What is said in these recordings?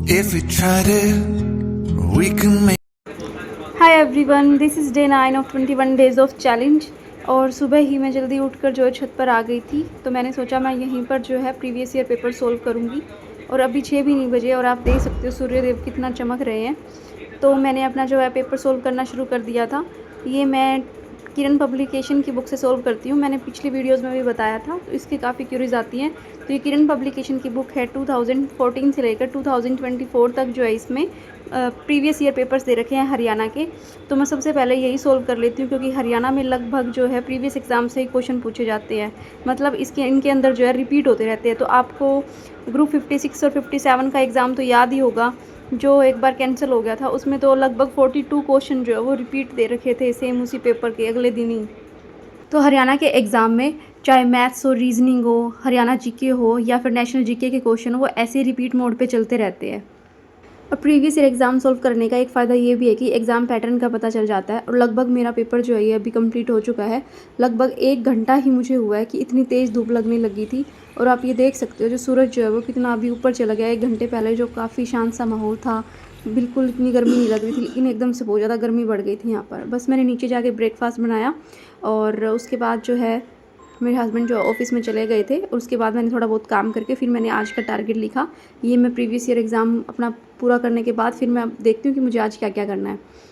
If we tried it, we can make. Hi everyone, this is day 9 of 21 days of challenge. और सुबह ही मैं जल्दी उठकर जो है छत पर आ गई थी, तो मैंने सोचा मैं यहीं पर जो है प्रीवियस ईयर पेपर सोल्व करूँगी। और अभी 6 भी नहीं बजे और आप देख सकते हो सूर्यदेव कितना चमक रहे हैं। तो मैंने अपना जो है पेपर सोल्व करना शुरू कर दिया था। ये मैं किरण पब्लिकेशन की बुक से सोल्व करती हूँ। मैंने पिछली वीडियोज़ में भी बताया था, तो इसकी काफ़ी क्यूरीज आती हैं। तो ये किरण पब्लिकेशन की बुक है। 2014 से लेकर 2024 तक जो है इसमें प्रीवियस ईयर पेपर्स दे रखे हैं हरियाणा के। तो मैं सबसे पहले यही सोल्व कर लेती हूँ, क्योंकि हरियाणा में लगभग जो है प्रीवियस एग्ज़ाम से ही क्वेश्चन पूछे जाते हैं। मतलब इनके अंदर जो है रिपीट होते रहते हैं। तो आपको ग्रुप 56 और 57 का एग्ज़ाम तो याद ही होगा, जो एक बार कैंसिल हो गया था। उसमें तो लगभग 42 क्वेश्चन जो है वो रिपीट दे रखे थे, सेम उसी पेपर के अगले दिन ही। तो हरियाणा के एग्ज़ाम में चाहे मैथ्स हो, रीजनिंग हो, हरियाणा जीके हो या फिर नेशनल जीके के क्वेश्चन हो, वो ऐसे रिपीट मोड पे चलते रहते हैं। और प्रीवियस ईयर एग्ज़ाम सॉल्व करने का एक फ़ायदा ये भी है कि एग्ज़ाम पैटर्न का पता चल जाता है। और लगभग मेरा पेपर जो है ये अभी कंप्लीट हो चुका है। लगभग 1 घंटा ही मुझे हुआ है कि इतनी तेज़ धूप लगने लगी थी। और आप ये देख सकते हो जो सूरज जो है वो कितना अभी ऊपर चला गया है। 1 घंटे पहले जो काफ़ी शांत सा माहौल था, बिल्कुल इतनी गर्मी नहीं लग रही थी, लेकिन एकदम से बहुत ज़्यादा गर्मी बढ़ गई थी यहाँ पर। बस मैंने नीचे जाके ब्रेकफास्ट बनाया और उसके बाद जो है मेरे हस्बैंड जो ऑफिस में चले गए थे, और उसके बाद मैंने थोड़ा बहुत काम करके फिर मैंने आज का टारगेट लिखा। ये मैं प्रीवियस ईयर एग्ज़ाम अपना पूरा करने के बाद फिर मैं देखती हूँ कि मुझे आज क्या क्या करना है।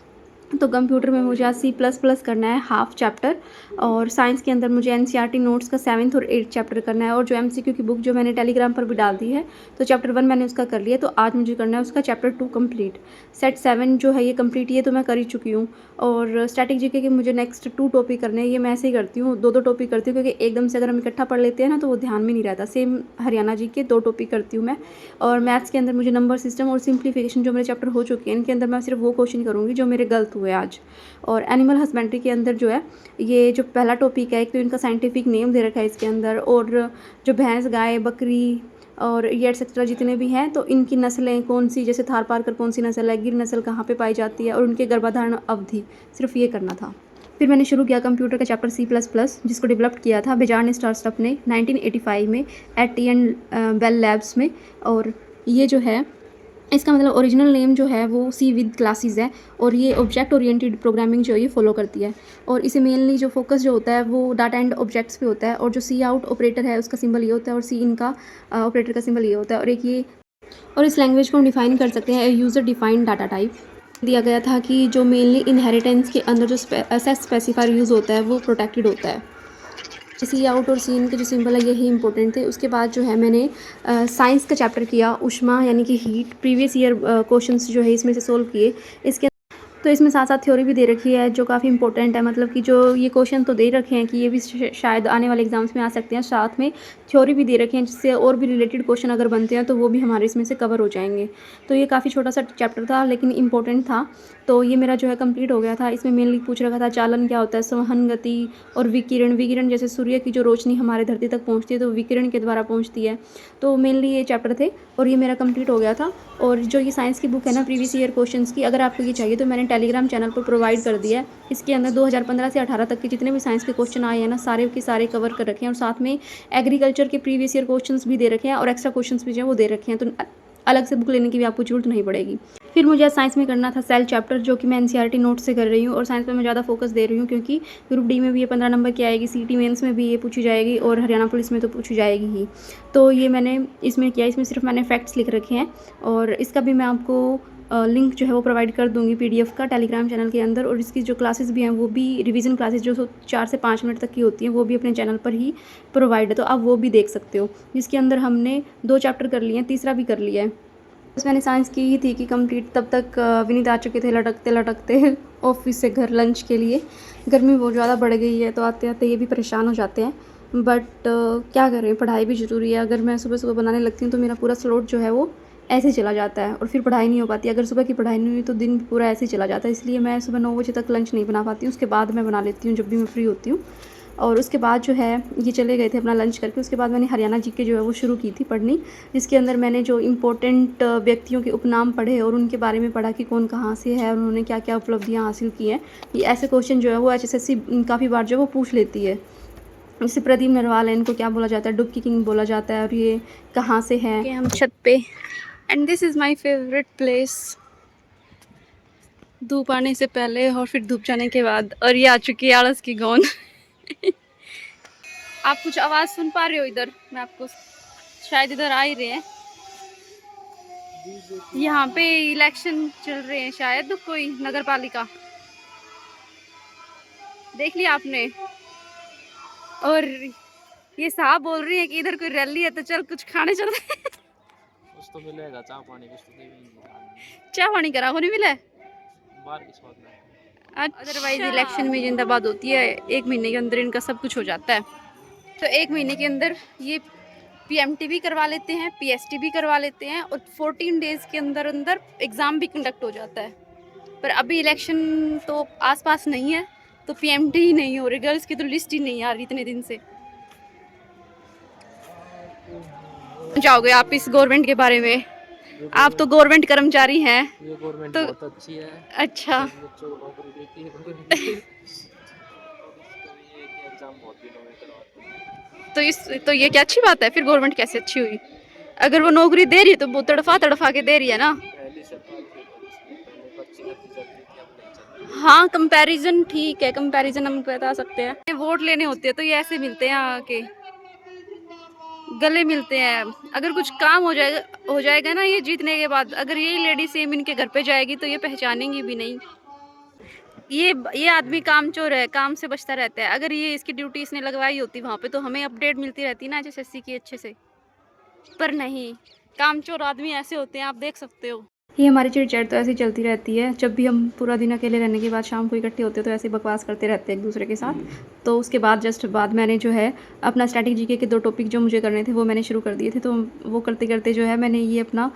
तो कंप्यूटर में मुझे आज C++ करना है हाफ चैप्टर। और साइंस के अंदर मुझे NCERT नोट्स का 7th और 8th चैप्टर करना है। और जो MCQ की बुक जो मैंने टेलीग्राम पर भी डाल दी है, तो चैप्टर 1 मैंने उसका कर लिया। तो आज मुझे करना है उसका चैप्टर 2 कंप्लीट। सेट 7 जो है ये कंप्लीट, ये तो मैं कर ही चुकी हूँ। और स्टैटिक जीके के मुझे नेक्स्ट 2 टॉपिक करने हैं। ये मैं ऐसे ही करती हूँ, 2-2 टॉपिक करती हूँ, क्योंकि एकदम से अगर हम इकट्ठा पढ़ लेते हैं ना तो वो ध्यान में नहीं रहता। सेम हरियाणा जी के 2 टॉपिक करती हूँ मैं। और मैथ्स के अंदर मुझे नंबर सिस्टम और सिंप्लीफिकेशन जो मेरे चैप्टर हो चुके हैं, इनके अंदर मैं सिर्फ वो क्वेश्चन करूँगी जो मेरे गलत हुए आज। और एनिमल हस्बेंड्री के अंदर जो है ये जो पहला टॉपिक है, एक तो इनका साइंटिफिक नेम दे रखा है इसके अंदर, और जो भैंस, गाय, बकरी और ये एटसेट्रा जितने भी हैं, तो इनकी नस्लें कौन सी, जैसे थार पारकर कौन सी नस्ल है, गिर नस्ल कहाँ पे पाई जाती है, और उनके गर्भाधारण अवधि, सिर्फ ये करना था। फिर मैंने शुरू किया कंप्यूटर का चैप्टर C++, जिसको डेवलप किया था बेजान स्टार्टअप ने 1985 में एट TN बेल लैब्स में। और ये जो है इसका मतलब ओरिजिनल नेम जो है वो सी विद क्लासेस है। और ये ऑब्जेक्ट ओरिएंटेड प्रोग्रामिंग जो है ये फॉलो करती है। और इसे मेनली जो फोकस जो होता है वो डाटा एंड ऑब्जेक्ट्स पे होता है। और जो सी आउट ऑपरेटर है उसका सिंबल ये होता है, और सी इन का ऑपरेटर का सिंबल ये होता है। और एक ये, और इस लैंग्वेज को हम डिफाइन कर सकते हैं यूज़र डिफाइंड डाटा टाइप दिया गया था कि जो मेनली इनहेरिटेंस के अंदर जो सेक्स स्पेसिफायर यूज़ होता है वो प्रोटेक्टेड होता है। सी आउट और सी इन के जो सिंबल है यही इंपॉर्टेंट थे। उसके बाद जो है मैंने साइंस का चैप्टर किया, ऊष्मा यानी कि हीट। प्रीवियस ईयर क्वेश्चंस जो है इसमें से सोल्व किए। इसके तो इसमें साथ साथ थ्योरी भी दे रखी है जो काफ़ी इंपॉर्टेंट है। मतलब कि जो ये क्वेश्चन तो दे रखे हैं कि ये भी शायद आने वाले एग्जाम्स में आ सकते हैं, साथ में थ्योरी भी दे रखे हैं, जिससे और भी रिलेटेड क्वेश्चन अगर बनते हैं तो वो भी हमारे इसमें से कवर हो जाएंगे। तो ये काफ़ी छोटा सा चैप्टर था लेकिन इंपॉर्टेंट था। तो ये मेरा जो है कंप्लीट हो गया था। इसमें मेनली पूछ रखा था चालन क्या होता है, संवहन गति और विकिरण। विकिरण जैसे सूर्य की जो रोशनी हमारे धरती तक पहुँचती है तो विकिरण के द्वारा पहुँचती है। तो मेनली ये चैप्टर थे और ये मेरा कंप्लीट हो गया था। और जो ये साइंस की बुक है ना प्रीवियस ईयर क्वेश्चंस की, अगर आपको ये चाहिए तो मैंने टेलीग्राम चैनल पर प्रोवाइड कर दिया है। इसके अंदर 2015 से 18 तक के जितने भी साइंस के क्वेश्चन आए हैं ना, सारे के सारे कवर कर रखे हैं। और साथ में एग्रीकल्चर के प्रीवियस ईयर क्वेश्चंस भी दे रखे हैं और एक्स्ट्रा क्वेश्चंस भी जो है वो दे रखे हैं। तो अलग से बुक लेने की भी आपको जरूरत नहीं पड़ेगी। फिर मुझे साइंस में करना था सेल चैप्टर, जो कि मैं NCERT नोट से कर रही हूँ। और साइंस में मैं ज़्यादा फोकस दे रही हूँ क्योंकि ग्रुप डी में भी ये 15 नंबर की आएगी, CT मेंस में भी ये पूछी जाएगी और हरियाणा पुलिस में तो पूछी जाएगी ही। तो ये मैंने इसमें किया। इसमें सिर्फ मैंने फैक्ट्स लिख रखे हैं और इसका भी मैं आपको लिंक जो है वो प्रोवाइड कर दूंगी PDF का टेलीग्राम चैनल के अंदर। और इसकी जो क्लासेस भी हैं वो भी रिवीजन क्लासेस जो 4 से 5 मिनट तक की होती हैं वो भी अपने चैनल पर ही प्रोवाइड है, तो आप वो भी देख सकते हो। जिसके अंदर हमने 2 चैप्टर कर लिए हैं, तीसरा भी कर लिया है। बस मैंने साइंस की ही थी कि कंप्लीट, तब तक विनीत आ चुके थे लटकते लटकते ऑफिस से घर लंच के लिए। गर्मी बहुत ज़्यादा बढ़ गई है तो आते आते ये भी परेशान हो जाते हैं। बट क्या करें, पढ़ाई भी ज़रूरी है। अगर मैं सुबह सुबह बनाने लगती हूँ तो मेरा पूरा स्लॉट जो है वो ऐसे चला जाता है और फिर पढ़ाई नहीं हो पाती। अगर सुबह की पढ़ाई नहीं हुई तो दिन पूरा ऐसे ही चला जाता है। इसलिए मैं सुबह 9 बजे तक लंच नहीं बना पाती हूँ, उसके बाद मैं बना लेती हूँ जब भी मैं फ्री होती हूँ। और उसके बाद जो है ये चले गए थे अपना लंच करके। उसके बाद मैंने हरियाणा जीके जो है वो शुरू की थी पढ़नी, जिसके अंदर मैंने जो इम्पोर्टेंट व्यक्तियों के उपनाम पढ़े और उनके बारे में पढ़ा कि कौन कहाँ से है और उन्होंने क्या क्या उपलब्धियाँ हासिल की हैं। ये ऐसे क्वेश्चन जो है वो HSSC काफ़ी बार जो है वो पूछ लेती है। जैसे प्रदीप नरवाल है, इनको क्या बोला जाता है, डुबकी किंग बोला जाता है, और ये कहाँ से है। हम छत पे and this is my favourite place, धूप आने से पहले और फिर धूप जाने के बाद। और ये आ चुकी है आलस की गोंद। आप कुछ आवाज़ सुन पा रहे हो इधर? मैं आपको शायद इधर आ ही रहे हैं। यहाँ पे इलेक्शन चल रहे हैं शायद, कोई नगर पालिका, देख लिया आपने। और ये साहब बोल रही है कि इधर कोई रैली है तो चल कुछ खाने चलते हैं। कुछ तो मिलेगा, चाय पानी कुछ तो देंगे। चाय पानी करा को नहीं मिला है? बाहर की स्वाद में। अदरवाइज इलेक्शन में जिंदाबाद होती है, 1 महीने के अंदर इनका सब कुछ हो जाता है। तो 1 महीने के अंदर ये PMT भी करवा लेते हैं, PST भी करवा लेते हैं, और 14 डेज़ के अंदर अंदर एग्ज़ाम भी कंडक्ट हो जाता है। पर अभी इलेक्शन तो आसपास नहीं है, तो PMT ही नहीं हो रही, गर्ल्स की तो लिस्ट ही नहीं आ रही इतने दिन से। जाओगे आप इस गवर्नमेंट के बारे में? आप तो गवर्नमेंट कर्मचारी हैं। ये गवर्नमेंट तो बहुत अच्छी है। अच्छा, बच्चों को नौकरी देती है, नौकरी देती है। ये एग्जाम बहुत दिनों में करवाते हैं। तो ये क्या अच्छी बात है? फिर गवर्नमेंट कैसे अच्छी हुई? अगर वो नौकरी दे रही है तो वो तड़फा तड़फा के दे रही है ना। पहली सरकार थी तो पहले पर्ची करती जाती थी, अब नहीं चलती। हाँ, कंपैरिजन ठीक है, कंपैरिजन हम बता सकते हैं। वोट लेने होते हैं तो ये ऐसे मिलते हैं आके, गले मिलते हैं। अगर कुछ काम हो जाएगा ना ये जीतने के बाद, अगर यही लेडी सेम इनके घर पे जाएगी तो ये पहचानेंगी भी नहीं। ये आदमी कामचोर है, काम से बचता रहता है। अगर ये इसकी ड्यूटी इसने लगवाई होती वहाँ पे तो हमें अपडेट मिलती रहती ना HSSC की अच्छे से, पर नहीं, कामचोर आदमी ऐसे होते हैं, आप देख सकते हो। ये हमारी चिट-चैट तो ऐसे ही चलती रहती है। जब भी हम पूरा दिन अकेले रहने के बाद शाम को इकट्ठे होते हैं तो ऐसे ही बकवास करते रहते हैं एक दूसरे के साथ। तो उसके बाद जस्ट बाद मैंने जो है अपना स्टैटिक जीके के 2 टॉपिक जो मुझे करने थे वो मैंने शुरू कर दिए थे। तो वो करते करते जो है मैंने ये अपना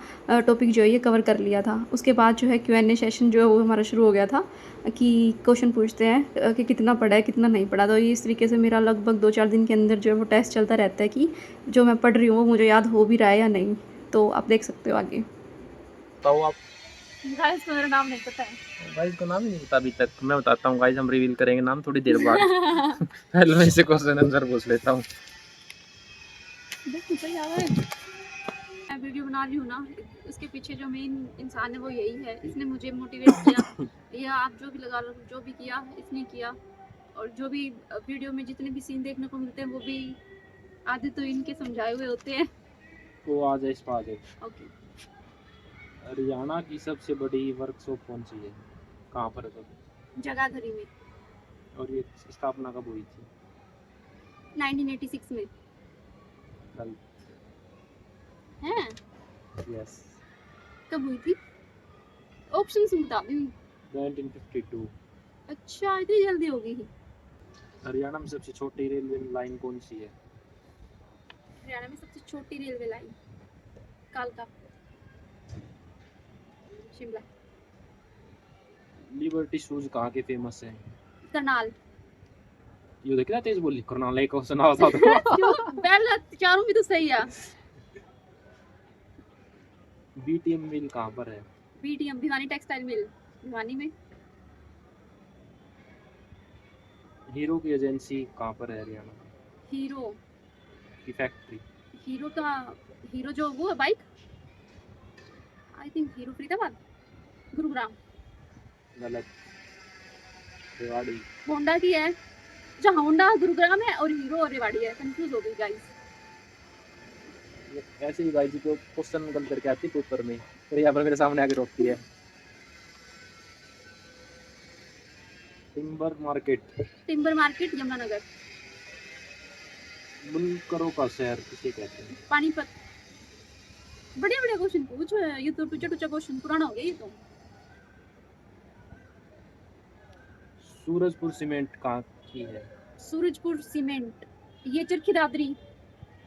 टॉपिक जो है ये कवर कर लिया था। उसके बाद जो है Q&A सेशन जो है वो हमारा शुरू हो गया था कि क्वेश्चन पूछते हैं कि कितना पढ़ा है, कितना नहीं पढ़ा। तो ये इस तरीके से मेरा लगभग 2-4 दिन के अंदर जो है वो टेस्ट चलता रहता है कि जो मैं पढ़ रही हूँ वो मुझे याद हो भी रहा है या नहीं। तो आप देख सकते हो आगे। तो आप गाइस को मेरा नाम नहीं पता है। गाइस को नाम ही नहीं पता अभी तक। मैं बताता हूँ गाइस, हम रिवील करेंगे नाम थोड़ी देर बाद। पहले मैं इसे क्वेश्चन आंसर पूछ लेता हूँ। मैं वीडियो बना रही हूँ ना, इसके पीछे जो मेन इंसान है वो यही है। इसने मुझे मोटिवेट किया, या आप जो भी लगा लो, जो भी किया इसने किया। और जो भी वीडियो में जितने भी सीन देखने को मिलते हैं वो भी आधे तो इनके समझाए हुए होते हैं। तो आ जाए इस पर आ जाए। ओके। हरियाणा की सबसे बड़ी वर्कशॉप कौन सी है? कहाँ पर है? तो जगाधरी में। और ये स्थापना कब हुई थी? 1986 में। कल। हैं? यस। कब हुई थी? ऑप्शंस बता दूँ। 1952। अच्छा, इतनी जल्दी हो गई। हरियाणा में सबसे छोटी रेलवे लाइन कौन सी है? हरियाणा में सबसे छोटी रेलवे लाइन कालका शिमला। लिबर्टी शूज कहाँ के फेमस है? करनाल। ये देख रहा तेज बोली, करनाल एक क्वेश्चन आ था। क्यों? पहला चारों भी तो सही है। बीटीएम मिल कहाँ पर है? BTM Bhiwani textile mill, Bhiwani में। हीरो की एजेंसी कहाँ पर है हरियाणा? हीरो की फैक्ट्री? हीरो का, हीरो जो वो है bike, I think hero Faridabad, Gurugram. गलत। रेवाड़ी। होंडा की है। जहाँ होंडा गुरुग्राम है और हीरो और रेवाड़ी है, कंफ्यूज हो गई गाइस। ऐसे ही गाइस को क्वेश्चन गलत करके आती पेपर में, फिर यहाँ पर मेरे सामने आके रोकती है। Timber market Yamunanagar. बुनकरों का शहर किसे कहते हैं? पानीपत। बढ़िया बढ़िया क्वेश्चन पूछो, ये तो टूचा टूचा क्वेश्चन, पुराना हो गया ये तो। सूरजपुर सीमेंट कहाँ की है? सूरजपुर सीमेंट ये चरखी दादरी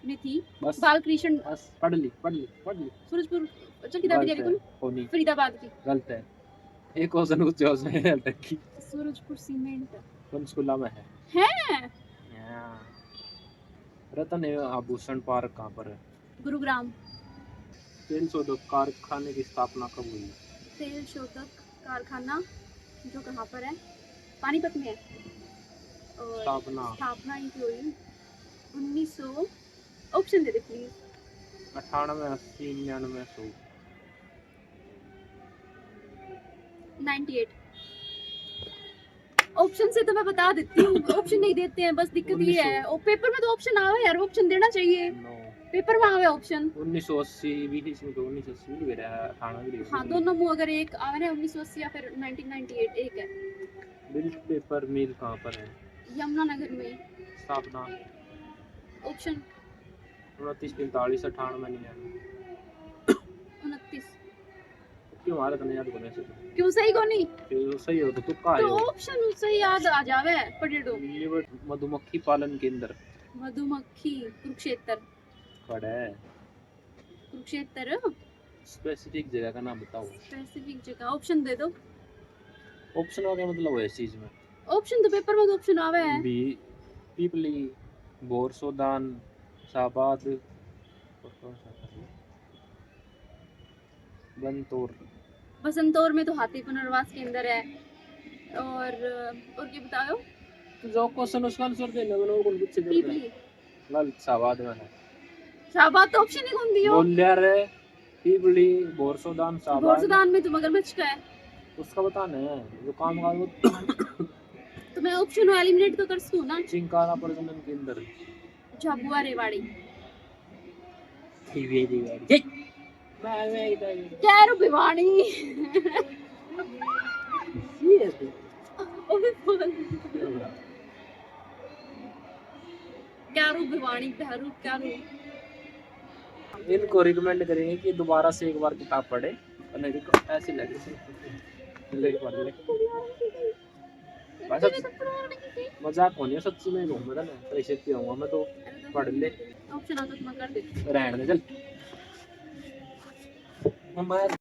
में थी। बस बालकृष्ण। बस पढ़ ली। सूरजपुर चरखी दादरी गलत है, होनी फरीदाबाद की। गलत है। एक क्वेश्चन पूछो उसमें अटक की। सूरजपुर सीमेंट पंचकुला में है। है। रतन एवं आभूषण पार्क कहाँ पर है? गुरुग्राम। तेल शोधक कारखाने की स्थापना कब हुई? तेल शोधक कारखाना जो कहाँ पर है? पानीपत में है। और स्थापना इनकी हुई 1900। Option they they please. 98, 80, 99, 100। 98। Option से तो मैं बता देती हूँ, ऑप्शन नहीं देते हैं, बस दिक्कत ये है। और पेपर में तो ऑप्शन आवे यार, ऑप्शन देना चाहिए। नो पेपर में आवे ऑप्शन। 1980 20 इसमें तो 1980 भी रहा है, 98 भी हाँ दोनों में अगर एक आवे ना 1980 या फिर 1998 एक है। मिल्क पेपर मिल कहाँ पर है? यमुनानगर में। स्थापना ऑप्शन 29 45 98 99। 29। क्यों हमारा तो नहीं याद बने से क्यों सही को नहीं? तो सही हो तो तुक्का तो आयो। ऑप्शन उससे याद आ जावे पटेटो। ये मधुमक्खी पालन केंद्र मधुमक्खी कुरुक्षेत्र। खड़ा है। कुरुक्षेत्र स्पेसिफिक जगह का नाम बताओ। स्पेसिफिक जगह। ऑप्शन दे दो। ऑप्शन का क्या मतलब है इस चीज में? ऑप्शन तो पेपर में तो ऑप्शन आवे है। बी पीपली बोरसोदान शाहबाद और कौन सा था? बनतौर। बसंतौर में तो हाथी पुनर्वास केंद्र है। और क्या बताओ? तो जो क्वेश्चन उसका आंसर देना मैंने वो कौन पूछ से पीपली। गलत शाहबाद में है। शाहबाद तो ऑप्शन ही कौन दियो? बोल लिया रे पीपली बोरसोदान शाहबाद। बोरसुदान में तो मगरमच्छ का है। उसका बताना है जो काम का वो तो मैं ऑप्शन को एलिमिनेट तो कर सकूं ना। चिंकारा प्रजनन केंद्र झाबुआ रेवाड़ी। मैं इधर कैरो भिवानी। कैरो भिवानी बहरू कैरो। इनको रिकमेंड करेंगे कि दोबारा से एक बार किताब पढ़े और नहीं तो ऐसी लगे पढ़ ले। मजाक होनी है सच्ची में घूम रहा है ऐसे होऊंगा मैं तो पढ़ ले। ऑप्शन आता तो मैं कर देती। रहने दे चल। हमारे